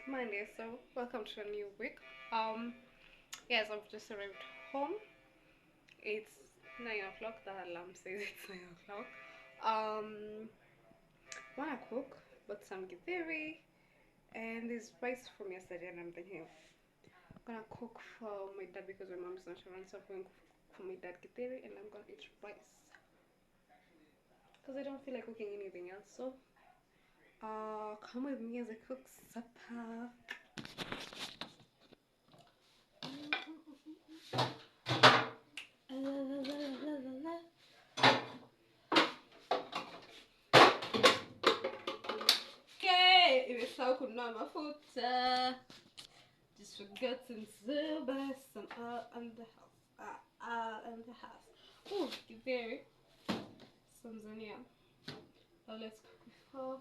Monday, so welcome to a new week. Yes, I've just arrived home. It's 9 o'clock. The alarm says it's 9 o'clock. Wanna cook, but some githeri and there's rice from yesterday, and I'm thinking I'm gonna cook for my dad because my mom is not around, so I'm going to cook for my dad githeri, and I'm gonna eat rice because I don't feel like cooking anything else. So, come with me as I cook supper. Okay, imesahau kununua mafuta. Just forgotten to buy some in the house. In the house. Oh, get there. Tanzania. Now let's cook before.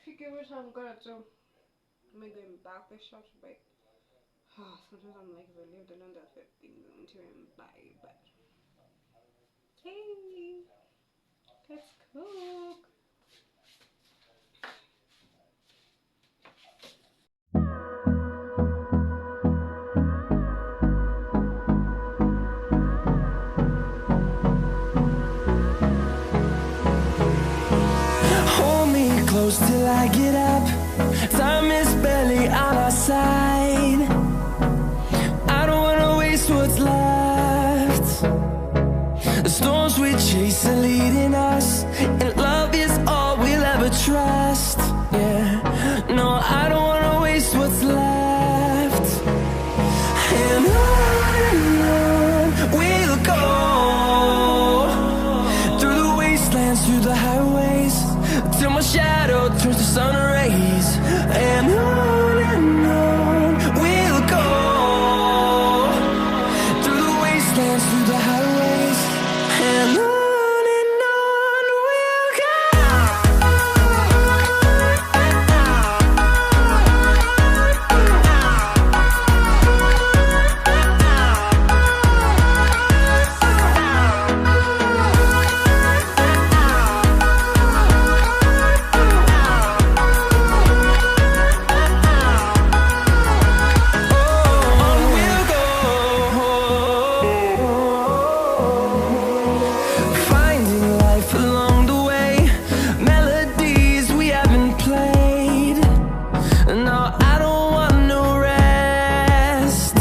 Figure what I'm gonna do. Am I going back the shop to buy? Sometimes I'm like, if I leave the land, I'll fit things until I buy, but okay, let's cook. Hold me close till I get up. Time is barely on our side. I don't wanna waste what's left. The storms we chase are leading us, and love is all we'll ever trust. Yeah, no, I don't wanna waste what's left. And on we'll go, through the wastelands, through the highways, till my shadow turns to sun rays. And on we'll go, through the wastelands, through the highways, and on we'll go. Finding life along the way, melodies we haven't played. No, I don't want no rest.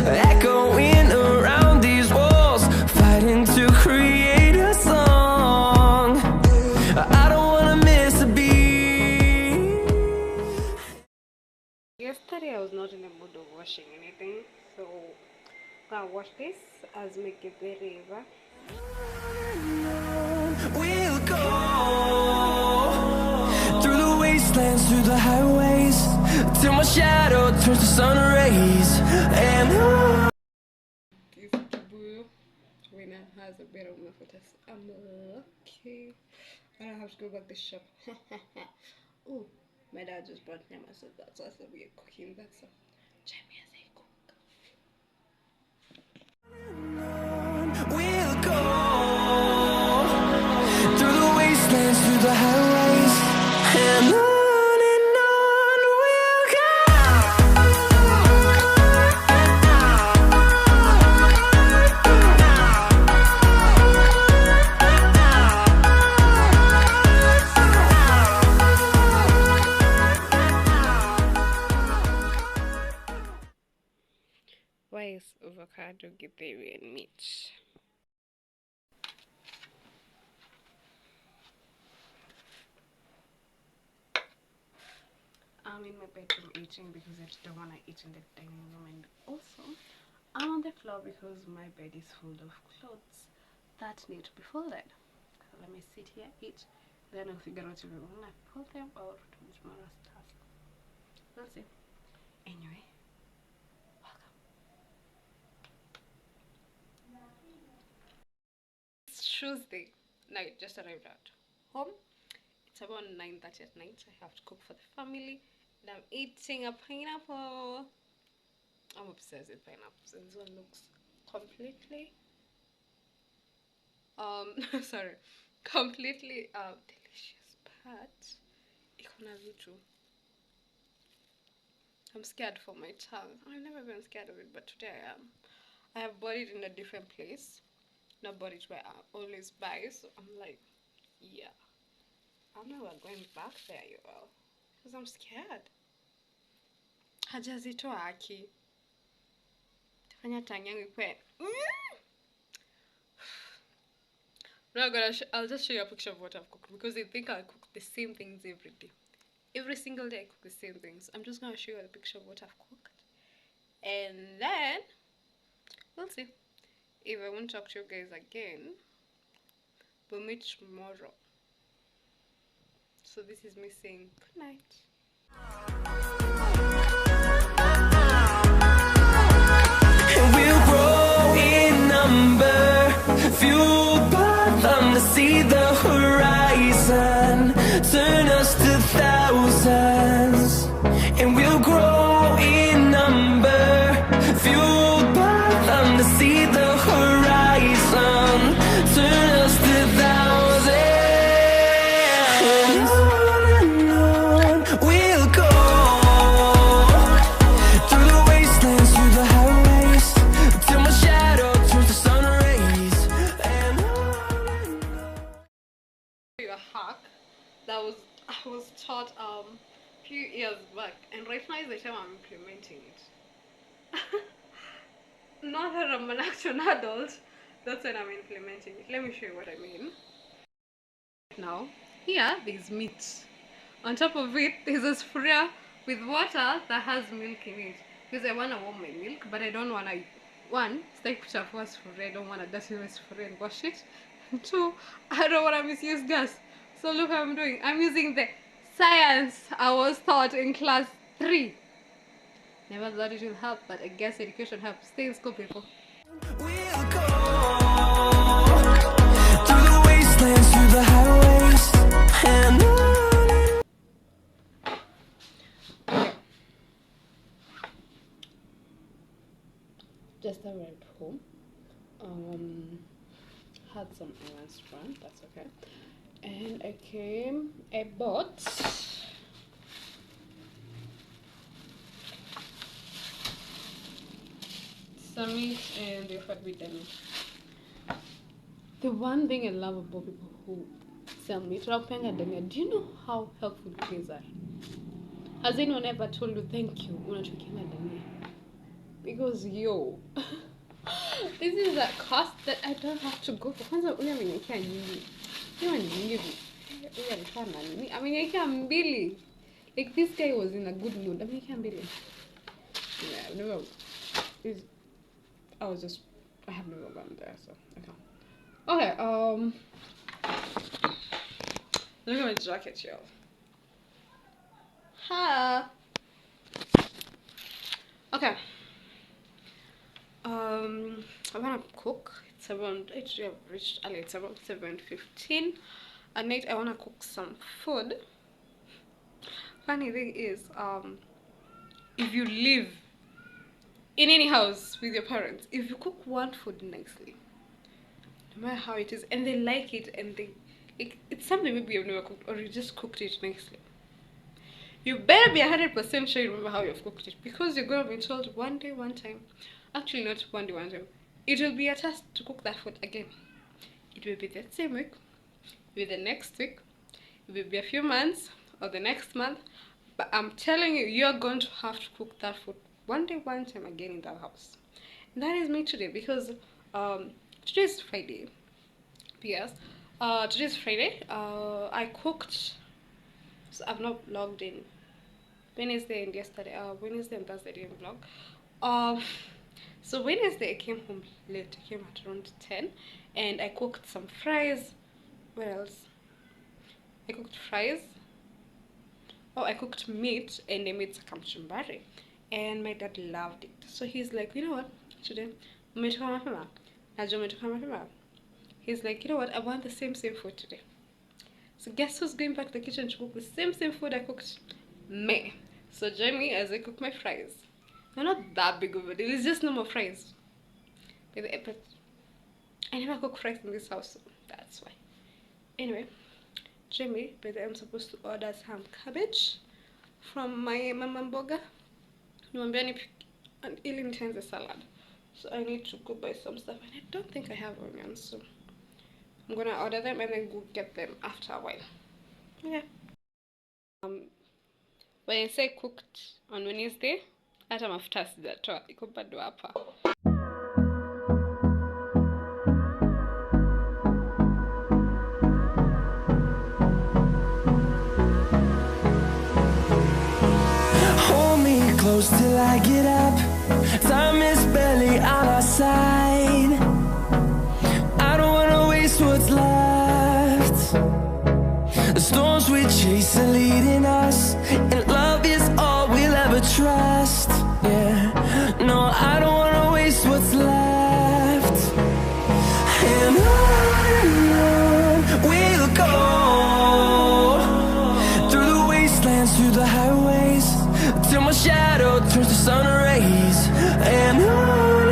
Echoing around these walls, fighting to create a song. I don't wanna miss a beat. Yesterday I was not in the mood of washing anything, so I'm gonna wash this as make it very river. We'll go through the wastelands, through the highways, till my shadow turns to sun rays. And on. This kibuyu winner has a bit of mafuta. I'm lucky. I don't have to go back to the shop. Oh, my dad just brought nyama, so that's why we're cooking. That's join me as I cook. We'll go through the wastelands, through the highways, and on we'll go. Rice, avocado, githeri, and meat. I'm in my bedroom eating because I don't want to eat in the dining room, and also I'm on the floor because my bed is full of clothes that need to be folded. So let me sit here, eat, then I'll figure out if we want to fold them or do tomorrow's task. We'll see. Anyway, welcome. It's Tuesday. Now it just arrived at home. It's about 9:30 at night. I have to cook for the family, and I'm eating a pineapple. I'm obsessed with pineapples, and this one looks completely sorry, completely delicious, but iko na vitu I'm scared for my tongue. I've never been scared of it, but today I am. I have bought it in a different place. Not bought it where I always buy, so I'm like, yeah. I'm never going back there, you all. Because I'm scared. Hajazitoa haki. Tafanya tongue yangu ikue. I'll just show you a picture of what I've cooked because they think I cook the same things every day. Every single day I cook the same things. I'm just gonna show you a picture of what I've cooked. And then we'll see. If I won't talk to you guys again, we'll meet tomorrow. So this is me saying good night. And we'll grow in number, fueled by them to see the horizon, turn us to thousands. And we'll grow in number, fueled by them to see the horizon, turn us to thousands. And on we'll go, through the wastelands, through the highways, till my shadow turns to sun rays. And on. A hack that I was taught a few years back, and right now is the time I'm implementing it. Not that I'm an actual adult, that's when I'm implementing it. Let me show you what I mean. Now, here there's meat. On top of it, there's a sprayer with water that has milk in it. Because I want to warm my milk, but I don't want to. One, stay kuchafua sufuria. I don't want to dirty my sufuria and wash it. And two, I don't want to misuse gas. So look what I'm doing. I'm using the science I was taught in class 3. Never thought it will help, but I guess education helps. Stay in school, people. We'll go through the wastelands, through the highways, and on. Just arrived home. Had some errands to run, that's okay. And I bought some meat and the fat with them. The one thing I love about people who sell meat, do you know how helpful things are? Has anyone ever told you thank you? Because yo, this is a cost that I don't have to go for. Kwanza ule ameniwekea nyingi. Hiyo ni nyingi. Huyu alikuwa na nini? Ameniwekea mbili. Like this guy was in a good mood. Ameniwekea mbili. Yeah, I've never. I have never gone there, so I can't. Okay, look at my jacket, y'all. Ha. Okay. I wanna cook. It's around. Actually, I've reached early. It's around 7:15. At night, I wanna cook some food. Funny thing is, if you live in any house with your parents, if you cook one food nicely, no matter how it is, and they like it, and it's something maybe you've never cooked, or you just cooked it nicely, you better be 100% sure you remember how you've cooked it, because you're gonna be told one day, one time. Actually, not one day, one time. It will be a task to cook that food again. It will be that same week, it will be the next week, it will be a few months, or the next month. But I'm telling you, you're going to have to cook that food one day, one time again in that house. And that is me today, because today is Friday. Yes, today is Friday. I cooked. So I've not vlogged in Wednesday and yesterday. Wednesday and Thursday I didn't vlog. So Wednesday I came home late. I came at around 10, and I cooked some fries. What else? I cooked fries. Oh, I cooked meat, and I made kachumbari, and my dad loved it. So he's like, you know what? Today, he's like, you know what? I want the same food today. So guess who's going back to the kitchen to cook the same food I cooked? Me. So join me as I cook my fries. They're not that big of a deal. It's just normal fries. But I never cook fries in this house, so that's why. Anyway, Jimmy, but I'm supposed to order some cabbage from my mama burger. Ili nitenze salad. So I need to go buy some stuff, and I don't think I have onions, so I'm gonna order them and then go get them after a while. Yeah. When I say cooked on Wednesday, hata mafuta sijatoa, iko bado hapa. Close till I get up. Time is barely on our side. I don't wanna waste what's left. The storms we chase are leading us, and love is all we'll ever trust. Yeah, no, I don't wanna waste what's left. And on we'll go, through the wastelands, through the highways, till my shadow turns to sun rays. And on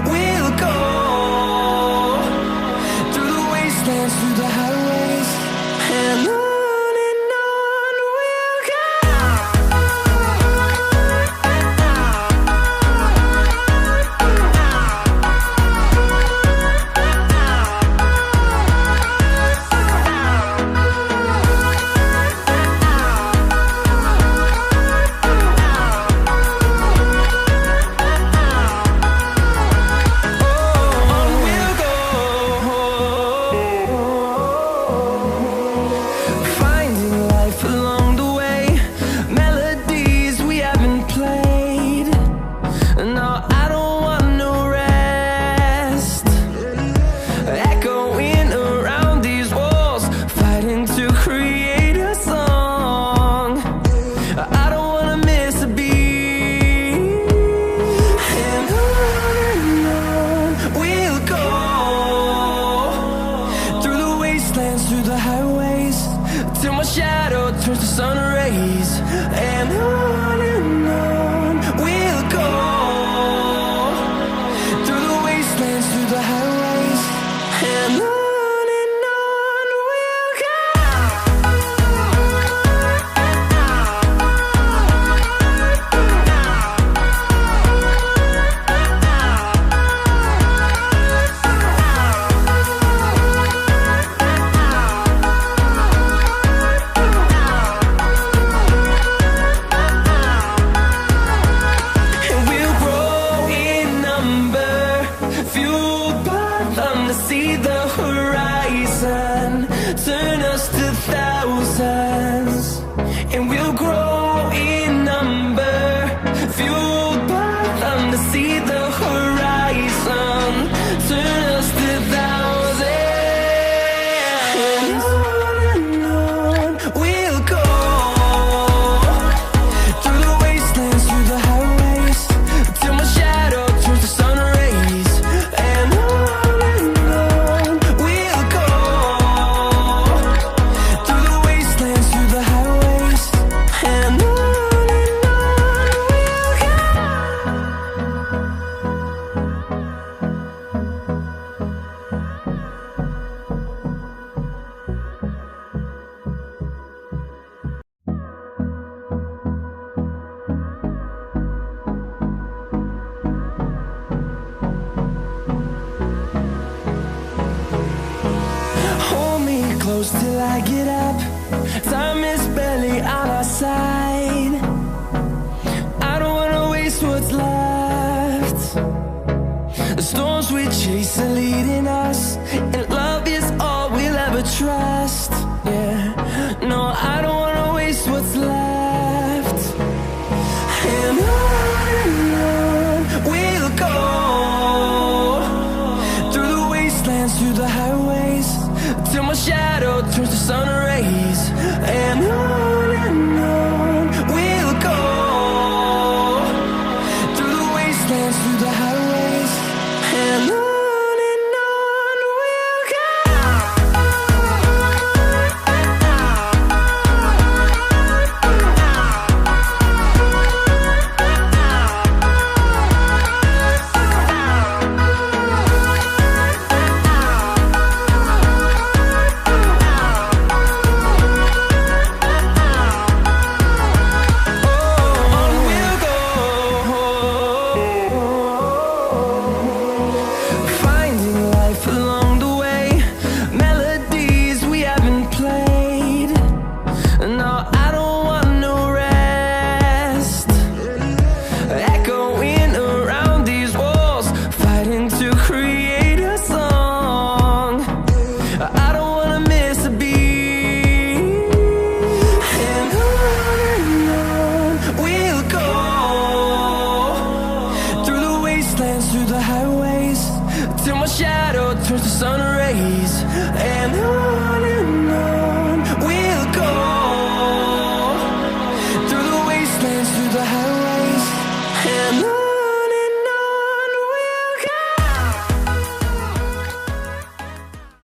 we'll go, through the wastelands, through the highways, and on we'll go. Through the highways, till my shadow turns to sun rays. And on we'll go, through the wastelands, through the highways, and on we'll go. See the horizon turn us to thousands, and we'll grow in number, fueled by them. To see the horizon turn us to thousands, and on we'll go, through the wastelands, through the highways, till my shadow turns to sun rays. And close till I get up. Time is barely on our side. I don't wanna waste what's left. The storms we chase are leading us.